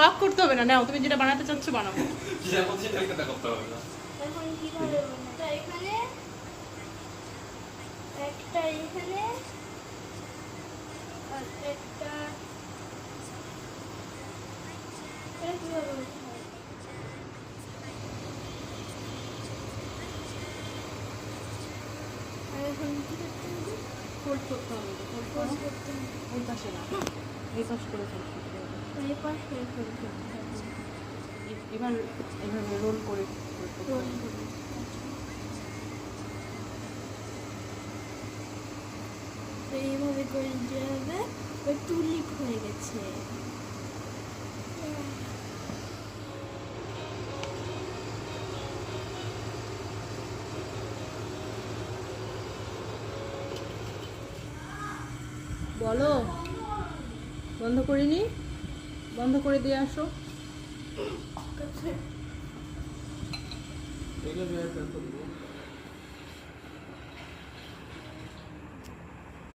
Lock করতে হবে না, নাও তুমি যেটা বানাতে চাচ্ছ বানাও। যেটা বলছি সেটা করতে হবে না। এখন কিভাবে বানাবো? এখানে একটা, এখানে আর একটা, এটা কিভাবে করতে হয়? আর এখন কি করতে হবে? ফোল্ড করতে হবে, ফোল্ড Fold করতে হবে। ওই পাশে না, এই পাশ করে ফোল্ড করতে হবে। এই পাশে fold করতে হবে। এবার এভাবে রোল করে fold করতে Roll হবে। করে। তো এইভাবে করে দেওয়া হবে, ওই টুলিপ হয়ে গেছে। বলো, বন্ধ করিনি, বন্ধ করে দিয়ে আসো। এগুলো বের করবো।